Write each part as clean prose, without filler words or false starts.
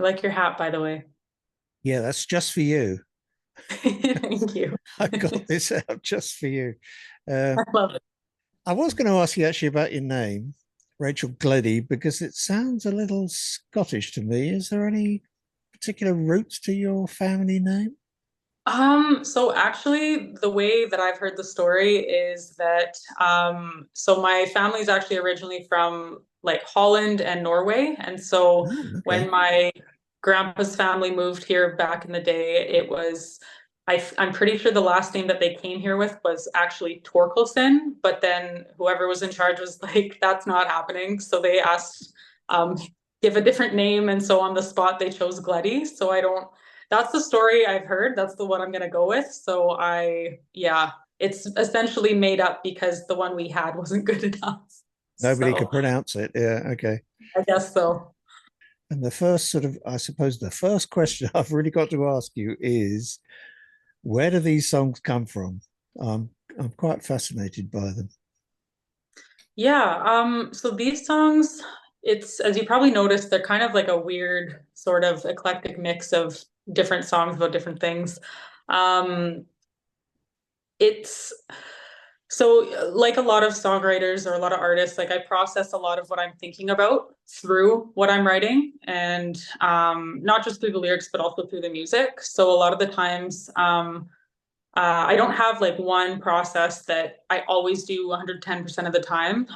I like your hat, by the way. Yeah, that's just for you. Thank you. I got this out just for you. Uh, I love it. I was going to ask you actually about your name, Rachel Gleddie, because it sounds a little Scottish to me. Is there any particular roots to your family name? So actually the way that I've heard the story is that so my family's actually originally from like Holland and Norway. And so Oh, okay. when my grandpa's family moved here back in the day, it was I'm pretty sure the last name that they came here with was actually Torkelson, but then whoever was in charge was like, that's not happening. So they asked um give a different name, and so on the spot they chose Gleddie. So I don't that's the story I've heard. That's the one I'm gonna go with. So yeah, it's essentially made up because the one we had wasn't good enough. Nobody could So pronounce it. Yeah, okay. I guess so. And the first sort of, I suppose, the first question I've really got to ask you is, where do these songs come from? Um, I'm quite fascinated by them. Yeah, so these songs, it's as you probably noticed, they're kind of like a weird sort of eclectic mix of different songs about different things. Um, it's So, like a lot of songwriters or a lot of artists, like I process a lot of what I'm thinking about through what I'm writing, and not just through the lyrics, but also through the music. So, a lot of the times, I don't have like one process that I always do 110% of the time.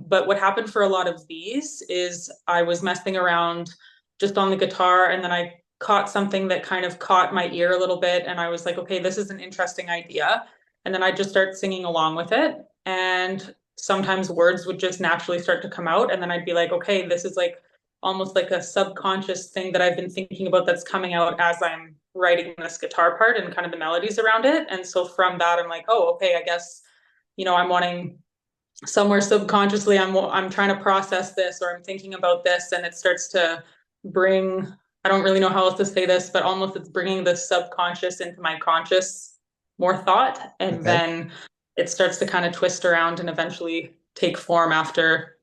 But what happened for a lot of these is I was messing around just on the guitar, and then I caught something that kind of caught my ear a little bit. And I was like, okay, this is an interesting idea. And then I just start singing along with it. And sometimes words would just naturally start to come out. And then I'd be like, okay, this is like almost like a subconscious thing that I've been thinking about that's coming out as I'm writing this guitar part and kind of the melodies around it. And so from that, I'm like, oh, okay, I guess, I'm wanting somewhere subconsciously, I'm trying to process this, or I'm thinking about this, and it starts to bring, I don't really know how else to say this, but almost it's bringing the subconscious into my conscious more thought. And Okay. then it starts to kind of twist around and eventually take form after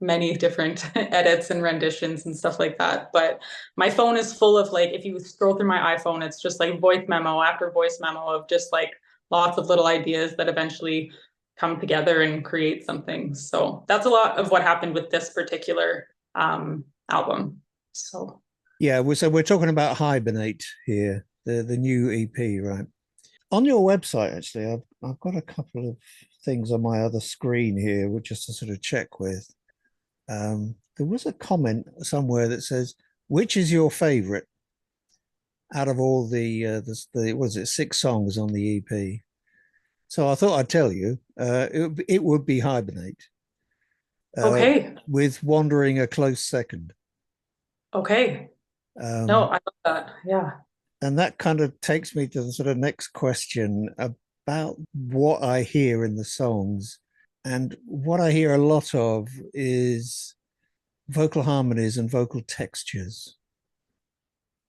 many different edits and renditions and stuff like that. But my phone is full of like, if you scroll through my iPhone, it's just like voice memo after voice memo of just like lots of little ideas that eventually come together and create something. So that's a lot of what happened with this particular album. So Yeah, so we're talking about Hibernate here, the new EP, right? On your website, actually, I've got a couple of things on my other screen here, which just to sort of check with. There was a comment somewhere that says, "Which is your favorite out of all the was it six songs on the EP?" So I thought I'd tell you, it would be Hibernate, uh, okay, with Wandering a close second. okay. No, Um, I love that. Yeah. and that kind of takes me to the sort of next question about what I hear in the songs. And what I hear a lot of is vocal harmonies and vocal textures.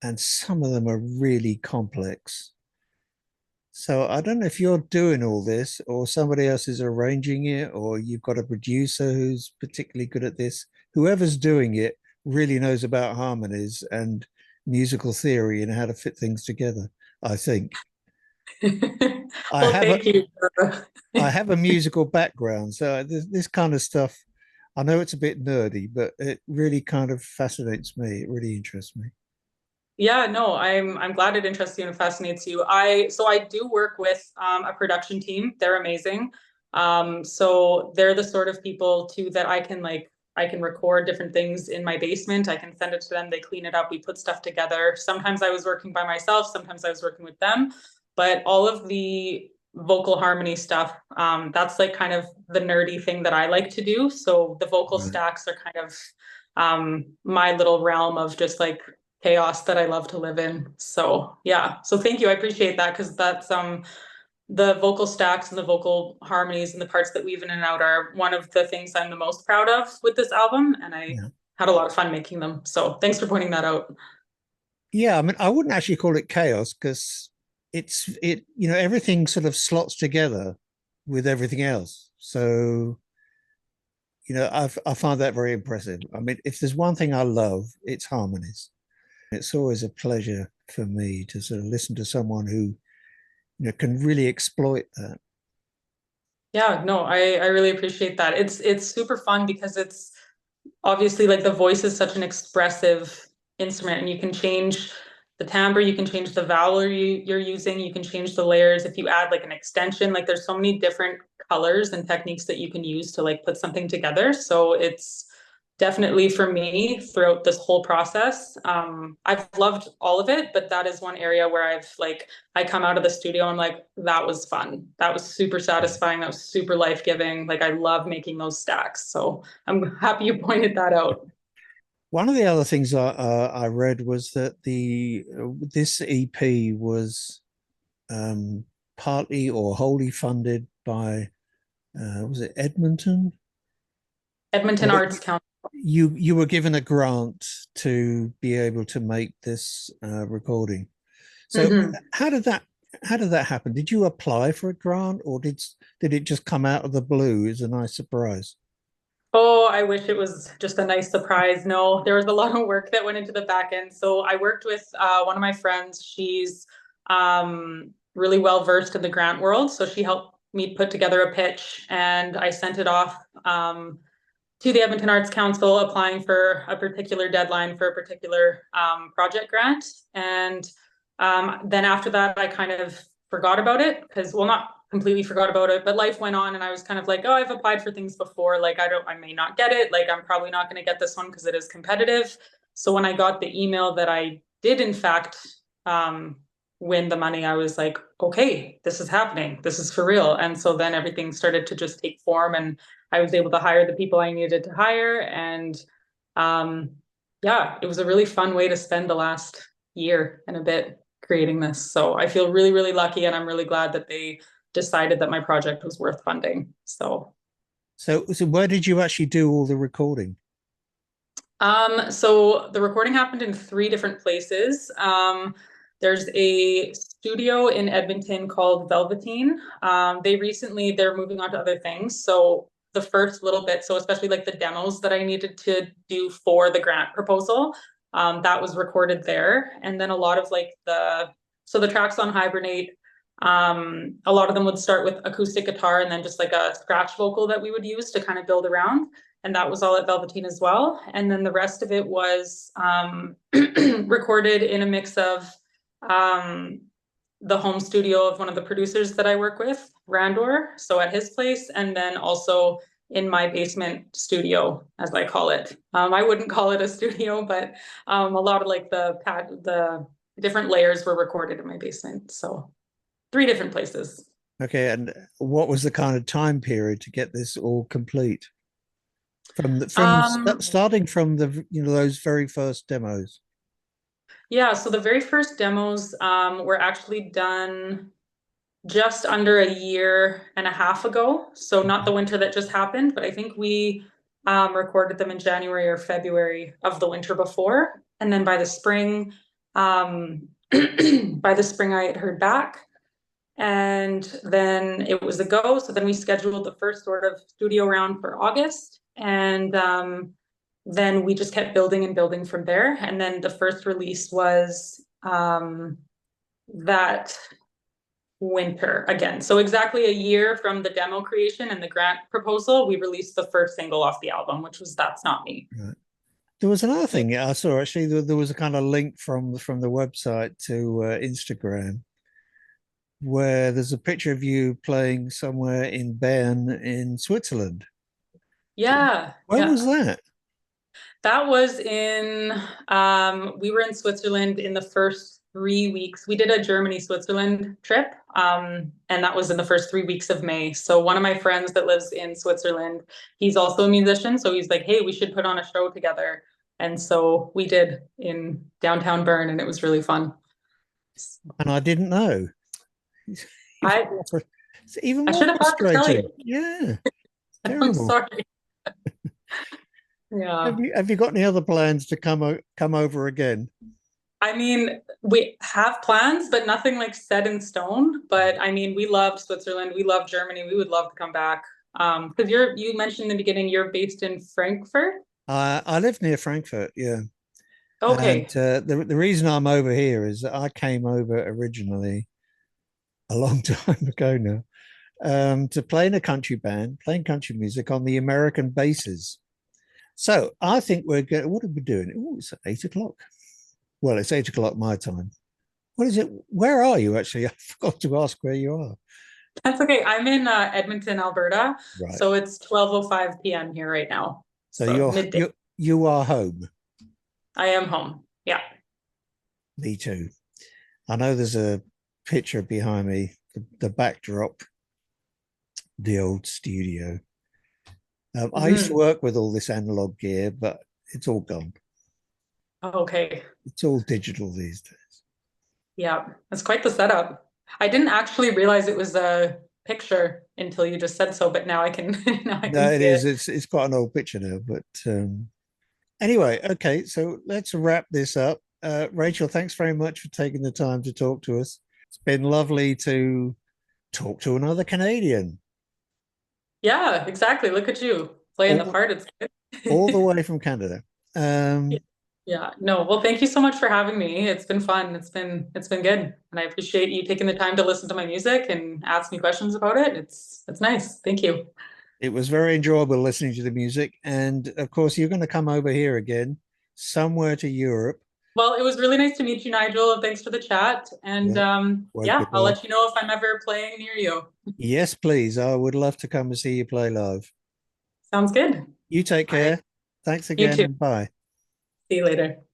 And some of them are really complex. So I don't know if you're doing all this or somebody else is arranging it, or you've got a producer who's particularly good at this. Whoever's doing it really knows about harmonies and musical theory and how to fit things together, I think. I Well, have a thank you. I have a musical background, so this kind of stuff, I know it's a bit nerdy, but it really kind of fascinates me. It really interests me. Yeah, no, I'm glad it interests you and fascinates you. I do work with a production team. They're amazing. So they're the sort of people too that I can record different things in my basement. I can send it to them. They clean it up. We put stuff together. Sometimes I was working by myself. Sometimes I was working with them. But all of the vocal harmony stuff, that's like kind of the nerdy thing that I like to do. So the vocal Right. stacks are kind of my little realm of just like chaos that I love to live in. So yeah. So thank you. I appreciate that because that's the vocal stacks and the vocal harmonies and the parts that weave in and out are one of the things I'm the most proud of with this album. And I Yeah. had a lot of fun making them. So thanks for pointing that out. Yeah, I mean, I wouldn't actually call it chaos because everything sort of slots together with everything else. So, I find that very impressive. I mean, if there's one thing I love, it's harmonies. It's always a pleasure for me to sort of listen to someone who, can really exploit that. Yeah, no, I really appreciate that. It's super fun because it's obviously like the voice is such an expressive instrument, and you can change the timbre, you can change the vowel you're using, you can change the layers. If you add like an extension, like there's so many different colors and techniques that you can use to like put something together. So it's definitely for me throughout this whole process. I've loved all of it, but that is one area where I've like, I come out of the studio, I'm like, that was fun. That was super satisfying. That was super life-giving. Like I love making those stacks. So I'm happy you pointed that out. One of the other things I read was that the this EP was um, partly or wholly funded by was it Edmonton? Edmonton Or Arts Council. you were given a grant to be able to make this recording. So Mhm. how did that happen? Did you apply for a grant, or did it just come out of the blue as a nice surprise? Oh, I wish it was just a nice surprise. No, there was a lot of work that went into the back end. So I worked with one of my friends. She's really well versed in the grant world. So she helped me put together a pitch, and I sent it off to the Edmonton Arts Council, applying for a particular deadline for a particular project grant. And then after that, I kind of forgot about it because, well, not completely forgot about it, but life went on, and I was kind of like, oh, I've applied for things before. Like, I may not get it. Like, I'm probably not going to get this one because it is competitive. So when I got the email that I did, in fact, um, win the money, I was like, okay, this is happening. This is for real. And so then everything started to just take form, and I was able to hire the people I needed to hire. And um, yeah, it was a really fun way to spend the last year and a bit creating this. So I feel really, really lucky, and I'm really glad that they decided that my project was worth funding. So where did you actually do all the recording? So the recording happened in three different places. There's a studio in Edmonton called Velveteen. They're moving on to other things. So the first little bit, so especially like the demos that I needed to do for the grant proposal, that was recorded there. And then a lot of like so the tracks on Hibernate, a lot of them would start with acoustic guitar and then just like a scratch vocal that we would use to kind of build around. And that was all at Velveteen as well. And then the rest of it was recorded in a mix of um, the home studio of one of the producers that I work with, Randor, so at his place, and then also in my basement studio, as I call it. I wouldn't call it a studio, but a lot of like the different layers were recorded in my basement. So three different places. Okay, and what was the kind of time period to get this all complete? Um, Starting from the those very first demos. yeah, so the very first demos were actually done just under a year and a half ago. So not the winter that just happened, but I think we recorded them in January or February of the winter before. And then by the spring, by the spring I had heard back. And then it was a go. So then we scheduled the first sort of studio round for August. And then we just kept building and building from there. And then the first release was that winter again. So exactly a year from the demo creation and the grant proposal, we released the first single off the album, which was That's Not Me. Right. There was another thing I saw actually. There was a kind of link from the website to Instagram where there's a picture of you playing somewhere in Bern in Switzerland. Yeah, Where yeah. was that? That was in, we were in Switzerland in the first 3 weeks. We did a Germany Switzerland trip, and that was in the first 3 weeks of May. So one of my friends that lives in Switzerland, he's also a musician. So he's like, hey, we should put on a show together. And so we did in downtown Bern, and it was really fun. And I didn't know. Even I more, it's even I more should have thought to tell frustrating. you. Yeah, I'm terrible. sorry. Yeah. Have you got any other plans to come over again? I mean, we have plans, but nothing like set in stone. But I mean, we love Switzerland. We love Germany. We would love to come back. Because you mentioned in the beginning you're based in Frankfurt. I live near Frankfurt. Yeah, And Okay. the reason I'm over here is that I came over originally a long time ago now, to play in a country band, playing country music on the American bases. So I think we're going. What are we doing? Oh, it's 8 o'clock. Well, it's 8 o'clock my time. What is it? Where are you actually? I forgot to ask where you are. That's okay. I'm in Edmonton, Alberta. Right. So it's 12:05 p.m. here right now. So So midday. you are home. I am home. Yeah. Me too. I know there's a picture behind me, the backdrop, the old studio. I used to Mhm. work with all this analog gear, but it's all gone. Okay. It's all digital these days. Yeah. That's quite the setup. I didn't actually realize it was a picture until you just said so, but now I can now I No, can it see is. it. It's quite an old picture now, but anyway, okay. So let's wrap this up. Rachel, thanks very much for taking the time to talk to us. It's been lovely to talk to another Canadian, Yeah, exactly. Look at you playing the all part. It's all the good. way from Canada. Yeah. Um, Yeah. No, well, thank you so much for having me. It's been fun. It's been good. And I appreciate you taking the time to listen to my music and ask me questions about it. It's nice. Thank you. it was very enjoyable listening to the music, and of course, you're going to come over here again, somewhere to Europe. Well, it was really nice to meet you, Nigel, and thanks for the chat. And Yeah, won't be yeah, I'll long. let you know if I'm ever playing near you. Yes, please. I would love to come and see you play live. Sounds good. You take All right. care. Thanks You again, too. and bye. See you later.